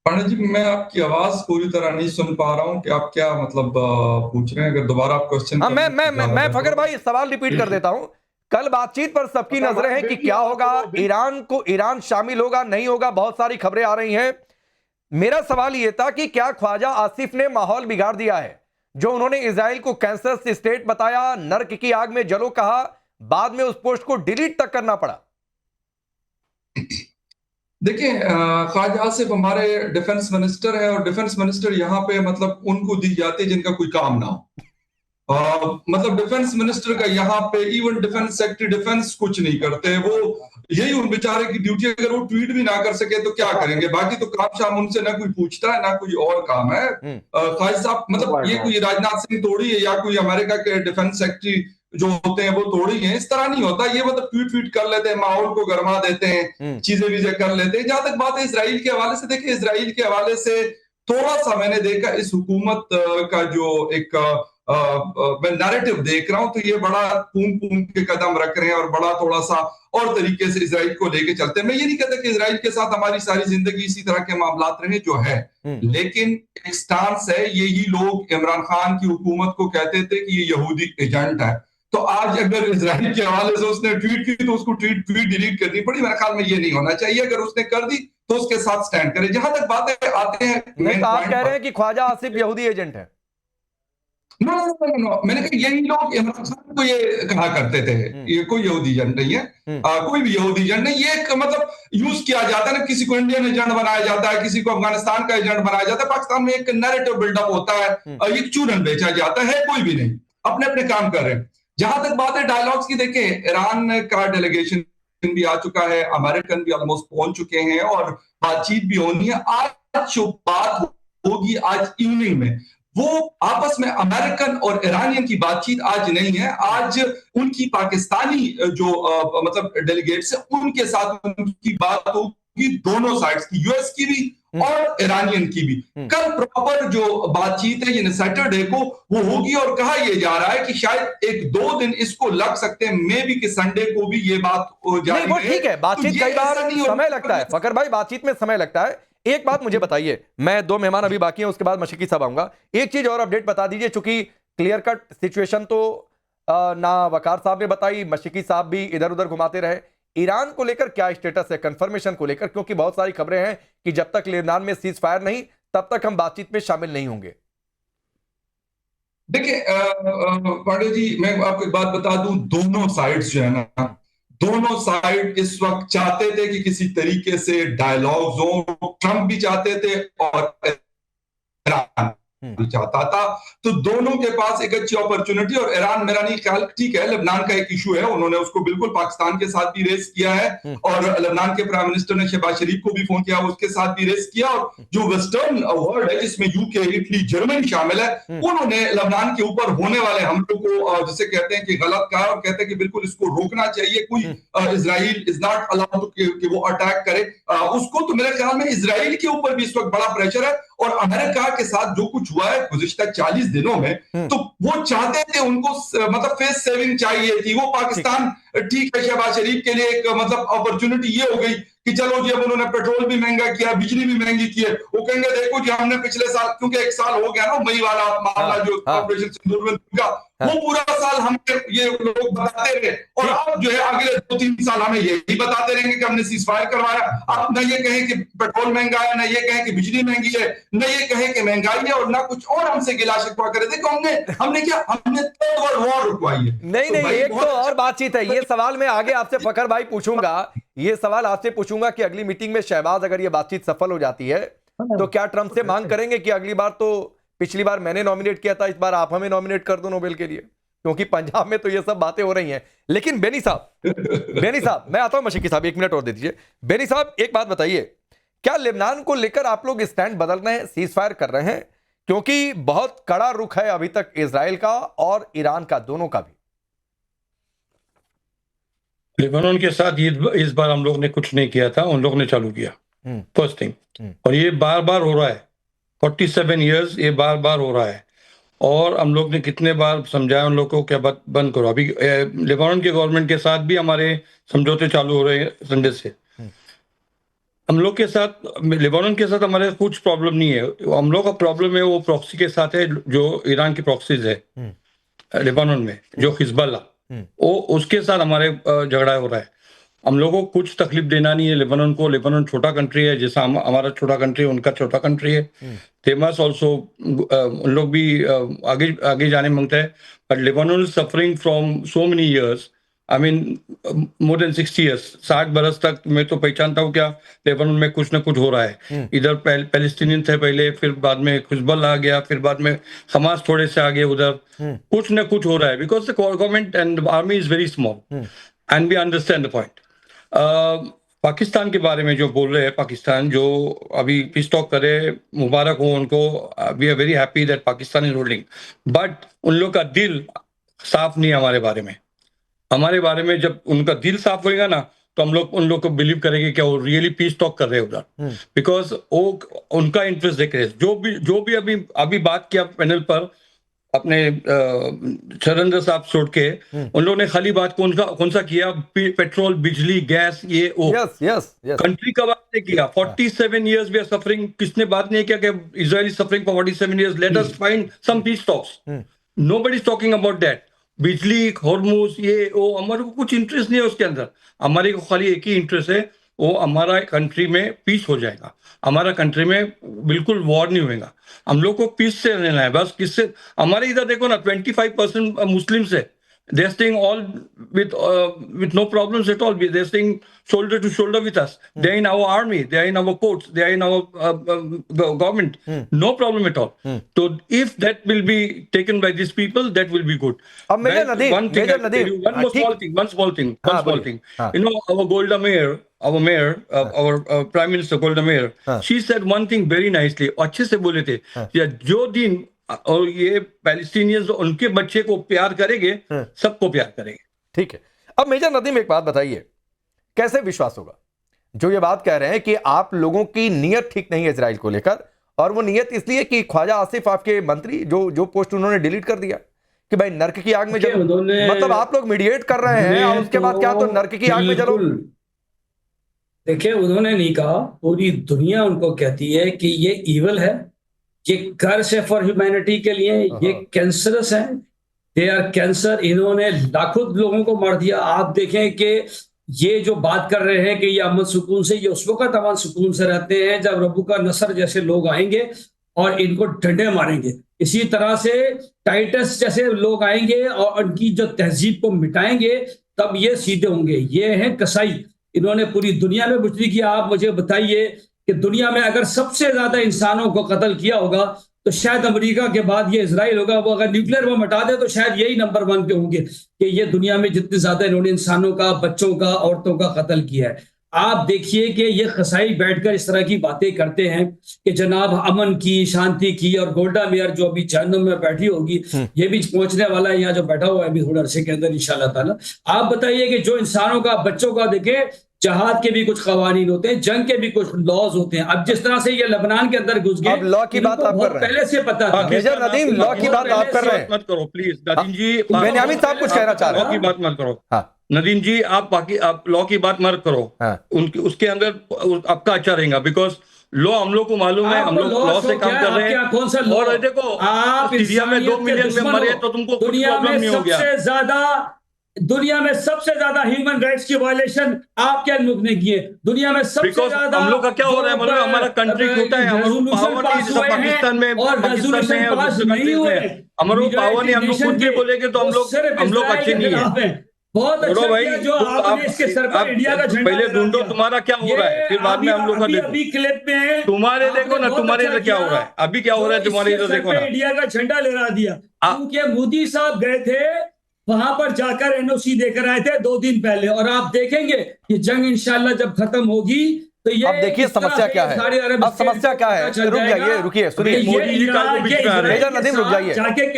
पंडित जी, मैं आपकी आवाज पूरी तरह नहीं सुन पा रहा हूँ कि आप क्या मतलब पूछ रहे हैं। अगर दोबारा आप क्वेश्चन हाँ, कर दें तो ज्यादा मैं बेहतर फकर होगा। भाई सवाल रिपीट कर देता हूं। कल बातचीत पर सबकी नजरें हैं कि क्या होगा, ईरान शामिल होगा नहीं होगा, बहुत सारी खबरें आ रही हैं। मेरा सवाल यह था कि क्या ख्वाजा आसिफ ने माहौल बिगाड़ दिया है? जो उन्होंने इजराइल को कैंसर स्टेट बताया, नर्क की आग में जलो कहा, बाद में उस पोस्ट को डिलीट तक करना पड़ा। देखिए, ख्वाजा आसिफ हमारे डिफेंस मिनिस्टर है और डिफेंस मिनिस्टर यहाँ पे मतलब उनको दी जाती है जिनका कोई काम ना हो। मतलब डिफेंस मिनिस्टर का यहाँ पे इवन डिफेंस सेक्रेटरी डिफेंस कुछ नहीं करते। वो यही उन बेचारे की ड्यूटी। अगर वो ट्वीट भी ना कर सके तो क्या करेंगे? बाकी तो काम शाम उनसे ना कोई पूछता है ना कोई और काम है। ख्वाजा साहब मतलब ये कोई राजनाथ सिंह थोड़ी है या कोई अमेरिका के डिफेंस सेक्रेटरी जो होते हैं वो थोड़ी है। इस तरह नहीं होता। ये मतलब ट्वीट ट्वीट कर लेते हैं, माहौल को गरमा देते हैं, चीजें वीजें कर लेते हैं। जहां तक बात है इसराइल के हवाले से, देखिए इसराइल के हवाले से थोड़ा सा मैंने देखा इस हुकूमत का जो एक मैं नैरेटिव देख रहा हूं तो ये बड़ा फूंक फूंक के कदम रख रहे हैं और बड़ा थोड़ा सा और तरीके से इसराइल को लेके चलते हैं। मैं ये नहीं कहता कि इसराइल के साथ हमारी सारी जिंदगी इसी तरह के मामलात रहे जो है, लेकिन एक स्टांस है। यही लोग इमरान खान की हुकूमत को कहते थे कि ये यहूदी एजेंट है। तो आज अगर इसराइल के हवाले से उसने ट्वीट की तो उसको ट्वीट डिलीट करनी पड़ी। मेरे ख्याल में ये नहीं होना चाहिए। अगर उसने कर दी तो उसके साथ स्टैंड करे। जहां तक बातें आते हैं नहीं मेन तो आप पॉइंट कह रहे पर, हैं कि ख्वाजा आसिफ यहूदी एजेंट है? नो नो नो नो, मैंने कहा यही लोग इमरान खान को ये कहा करते थे। ये कोई यहूदी एजेंट नहीं है। कोई भी यहूदी एजेंट नहीं। ये एक मतलब यूज किया जाता है ना, किसी को इंडियन एजेंट बनाया जाता है, किसी को अफगानिस्तान का एजेंट बनाया जाता है। पाकिस्तान में एक नैरेटिव बिल्डअप होता है, एक चूरन बेचा जाता है। कोई भी नहीं, अपने अपने काम कर रहे हैं। जहां तक बात है डायलॉग्स की, देखिए ईरान का डेलीगेशन भी आ चुका है, अमेरिकन भी ऑलमोस्ट पहुंच चुके हैं और बातचीत भी होनी है। आज जो बात होगी आज इवनिंग में, वो आपस में अमेरिकन और ईरानियन की बातचीत आज नहीं है। आज उनकी पाकिस्तानी जो मतलब डेलीगेट्स है उनके साथ उनकी बात होगी, दोनों साइड्स की, यूएस की भी और ईरानियन की भी। कल प्रॉपर जो बातचीत है ये सैटरडे को वो होगी और कहा यह जा रहा है कि शायद एक दो दिन इसको लग सकते हैं, मे बी कि संडे को भी ये बात जारी नहीं, वो रहे। ठीक है, बातचीत तो कई बार ऐसा नहीं समय लगता है फकर भाई, बातचीत में समय लगता है। एक बात मुझे बताइए, मैं दो मेहमान अभी बाकी हैं, उसके बाद मशीकी साहब आऊंगा। एक चीज और अपडेट बता दीजिए, चूंकि क्लियर कट सिचुएशन तो ना वकार साहब ने बताई, मशीकी साहब भी इधर उधर घुमाते रहे। ईरान को लेकर क्या स्टेटस है, कंफर्मेशन को लेकर? क्योंकि बहुत सारी खबरें हैं कि जब तक लेबनान में सीज फायर नहीं तब तक हम बातचीत में शामिल नहीं होंगे। देखिए पांडे जी, मैं आपको एक बात बता दूं, दोनों साइड्स जो है ना, दोनों साइड इस वक्त चाहते थे कि किसी तरीके से डायलॉग्स हो। ट्रंप भी चाहते थे और ईरान भी चाहता था। तो दोनों के पास एक अच्छी अपॉर्चुनिटी। और ईरान, मेरा नहीं ख्याल, ठीक है लेबनान का एक इशू है, उन्होंने उसको बिल्कुल पाकिस्तान के साथ भी रेस किया है और लेबनान के प्राइम मिनिस्टर ने शहबाज शरीफ को भी फोन किया, उसके साथ भी रेस किया। और जो वेस्टर्न वर्ल्ड है जिसमें यूके, इटली, जर्मनी शामिल है, उन्होंने लेबनान के ऊपर होने वाले हमलों को जिसे कहते हैं कि गलत कहा और कहते हैं कि बिल्कुल इसको रोकना चाहिए। कोई इजराइल इज नॉट अलाउड कि वो अटैक करे उसको। तो मेरे ख्याल में इजराइल के ऊपर भी इस वक्त बड़ा प्रेशर है। और अमेरिका के साथ जो कुछ हुआ है गुज़िश्ता 40 दिनों में, तो वो चाहते थे, उनको मतलब फेस सेविंग चाहिए थी। वो पाकिस्तान, ठीक है, शहबाज शरीफ के लिए एक मतलब अपॉर्चुनिटी ये हो गई कि चलो जी अब उन्होंने पेट्रोल भी महंगा किया, बिजली भी महंगी की है। वो कहेंगे देखो जी हमने पिछले साल, क्योंकि एक साल हो गया ना मई वाला मामला जो ऑपरेशन सिंदूर में का, वो पूरा साल हम ये लोग बताते रहे। और अब जो है अगले 2-3 साल हमें यही बताते रहेंगे कि हमने सीज फायर करवाया। अब न ये कहें कि पेट्रोल महंगा है, न ये कहें कि बिजली महंगी है, न ये कहें कि महंगाई है, और ना कुछ और हमसे गिला शिकवा करे। देखो हमने क्या, हमने थर्ड वर्ल्ड वॉर रुकवाई है। नहीं नहीं, एक तो और बातचीत है। ये सवाल मैं आगे आपसे फकर भाई पूछूंगा, ये सवाल आपसे पूछूंगा कि अगली मीटिंग में शहबाज अगर ये बातचीत सफल हो जाती है तो क्या ट्रंप से मांग करेंगे कि अगली बार, तो पिछली बार मैंने नॉमिनेट किया था, इस बार आप हमें नॉमिनेट कर दो नोबेल के लिए? क्योंकि पंजाब में तो ये सब बातें हो रही हैं। लेकिन बेनी साहब मैं आता हूं, मशीकी साहब 1 मिनट और दे दीजिए। बेनी साहब एक बात बताइए, क्या लेबनान को लेकर आप लोग स्टैंड बदल रहे हैं, सीज फायर कर रहे हैं? क्योंकि बहुत कड़ा रुख है अभी तक इजराइल का और ईरान का, दोनों का भी। लेबनान के साथ इस बार हम लोग ने कुछ नहीं किया था, उन लोग ने चालू किया, फर्स्ट थिंग। और ये बार बार हो रहा है, 47 इयर्स ये बार बार हो रहा है। और हम लोग ने कितने बार समझाया उन लोग को क्या बंद करो। अभी लेबनान के गवर्नमेंट के साथ भी हमारे समझौते चालू हो रहे हैं संडे से। हम लोग के साथ, लेबनान के साथ हमारे कुछ प्रॉब्लम नहीं है। हम लोग का प्रॉब्लम है वो प्रॉक्सी के साथ है, जो ईरान की प्रॉक्सीज है लेबनान में, जो हिजबुल्लाह, वो उसके साथ हमारे झगड़ा हो रहा है। हम लोगों को कुछ तकलीफ देना नहीं है लेबनान को। लेबनान छोटा कंट्री है, जैसा हमारा छोटा कंट्री है, उनका छोटा कंट्री है। दे मस्ट ऑल्सो, उन लोग भी आगे आगे जाने मांगते हैं, but Lebanon is suffering from so many years, I mean more than 60 years, 60 बरस तक मैं तो पहचानता हूँ क्या लेबनान में कुछ ना कुछ हो रहा है। इधर पैलेस्टीनियन थे पहले, फिर बाद में हिजबुल्लाह आ गया, फिर बाद में हमास थोड़े से आगे, उधर कुछ ना कुछ हो रहा है, because the government and army is very small and we understand the point. Pakistan के बारे में जो बोल रहे हैं, पाकिस्तान जो अभी पीस टॉक करे, मुबारक हो उनको, we are very happy that Pakistan is ruling, but उन लोग का दिल साफ नहीं है हमारे बारे में। हमारे बारे में जब उनका दिल साफ होएगा ना, तो हम लोग उन लोग को बिलीव करेंगे कि वो रियली पीस टॉक कर रहे हैं उधर, बिकॉज वो उनका इंटरेस्ट देख रहे हैं। जो भी अभी बात किया पैनल पर अपने शरंदर साहब छोड़ के, उन लोगों ने खाली बात कौन सा किया, पेट्रोल, बिजली, गैस, ये वो। यस कंट्री का बात नहीं किया। 47 years वी आर सफरिंग, किसने बात नहीं किया कि Israel is suffering for 47 years, let us find some peace talks. Nobody is talking about that. बिजली, हॉर्मुज, ये वो, हमारे को कुछ इंटरेस्ट नहीं है उसके अंदर। हमारे को खाली एक ही इंटरेस्ट है, वो हमारा कंट्री में पीस हो जाएगा, हमारा कंट्री में बिल्कुल वॉर नहीं होएगा। हम लोग को पीस से रहना है बस। किससे? हमारे इधर देखो ना, 25% मुस्लिम्स है, they are staying all with no problems at all. They are staying shoulder to shoulder with us. They are in our army, they are in our courts, they are in our government. No problem at all. So if that will be taken by these people, that will be good. Major Nadeem, one small thing. You know, our Golda Meir, our Prime Minister Golda Meir, she said one thing very nicely. अच्छे से बोले थे, जो दिन और ये Palestinians उनके बच्चे को प्यार करेंगे, सबको प्यार करेंगे। ठीक है। अब मेजर नदीम एक बात बताइए, कैसे विश्वास होगा जो ये बात कह रहे हैं कि आप लोगों की नीयत ठीक नहीं है इजराइल को लेकर, और वो नीयत इसलिए कि ख्वाजा आसिफ आपके मंत्री जो पोस्ट उन्होंने डिलीट कर दिया कि भाई नर्क की आग में जलो, मतलब आप लोग मीडिएट कर रहे हैं और उसके बाद क्या, तो नर्क की आग में जलो। देखिए, उन्होंने नहीं कहा, पूरी दुनिया उनको कहती है कि ये ईवल है, ये कर्स है फॉर ह्यूमैनिटी के लिए, ये कैंसरस है, दे आर कैंसर। इन्होंने लाखों लोगों को मार दिया। आप देखें कि ये जो बात कर रहे हैं कि ये अमन सुकून से, ये उस वक्त अमन सुकून से रहते हैं जब रब्बू का नसर जैसे लोग आएंगे और इनको डंडे मारेंगे। इसी तरह से टाइटस जैसे लोग आएंगे और उनकी जो तहजीब को मिटाएंगे, तब ये सीधे होंगे। ये है कसाई। इन्होंने पूरी दुनिया में बुजरी किया। आप मुझे बताइए कि दुनिया में अगर सबसे ज्यादा इंसानों को कत्ल किया होगा तो शायद अमेरिका के बाद ये इजराइल होगा। वो अगर न्यूक्लियर बम हटा दे तो शायद यही नंबर 1 पे होंगे कि ये दुनिया में जितने ज्यादा इन्होंने इंसानों का, बच्चों का, औरतों का कत्ल किया है। आप देखिए कि ये कसाई बैठकर इस तरह की बातें करते हैं कि जनाब अमन की, शांति की, और गोल्डा मेयर जो अभी जहन्नुम में बैठी होगी, ये भी पहुंचने वाला है यहाँ जो बैठा हुआ है अभी थोड़ा अरसे के अंदर इंशाल्लाह ताला। आप बताइए कि जो इंसानों का, बच्चों का, देखे जहाद के भी कुछ कवानीन होते हैं, जंग के भी कुछ लॉज होते हैं। अब जिस तरह से ये लेबनान के अंदर घुस गए, अब लॉ की बात आप कर रहे हैं, पहले से पता था। मेजर नदीम, लॉ की बात आप कर रहे हैं, मत करो प्लीज नदीम जी। बेन्यामीन साहब कुछ कहना चाह रहे हैं, लॉ की बात मत करो। नदीम जी, आप लॉ की बात मत करो। उनकी उसके अंदर आपका अच्छा रहेगा, बिकॉज लॉ हम लोग को मालूम है, हम लोग लॉ से काम कर रहे हैं। कौन सा लॉ? और देखो, आप सीरिया में 2 मिलियन में मरे तो तुमको दुनिया में सबसे ज्यादा ह्यूमन राइट्स की वायलेशन आपके मुल्क ने की है। दुनिया में सबसे ज्यादा हम लोग का क्या हो रहा है, मतलब हमारा कंट्री छोटा है, पाकिस्तान में हमारा पावर नहीं। हम लोग कुछ भी बोलेंगे तो हम लोग अच्छे नहीं है। बहुत अच्छा भाई, जो आपने इसके सर पर इंडिया का झंडा पहले ढूंढो तुम्हारा क्या हो रहा है, फिर बाद में हम लोग का देखो। अभी क्लिप में तुम्हारे देखो ना, तुम्हारे इधर क्या हो रहा है, अभी क्या हो रहा है तुम्हारे इधर देखो ना। इंडिया का झंडा लहरा दिया क्योंकि मोदी साहब गए थे वहां पर जाकर एनओसी देकर आए थे 2 दिन पहले। और आप देखेंगे ये जंग इंशाल्लाह जब खत्म होगी तो ये, अब देखिए समस्या क्या है, अब समस्या क्या है, रुक जाइए, रुकिए, सुनिए, मेजर नदीम रुक जाइए।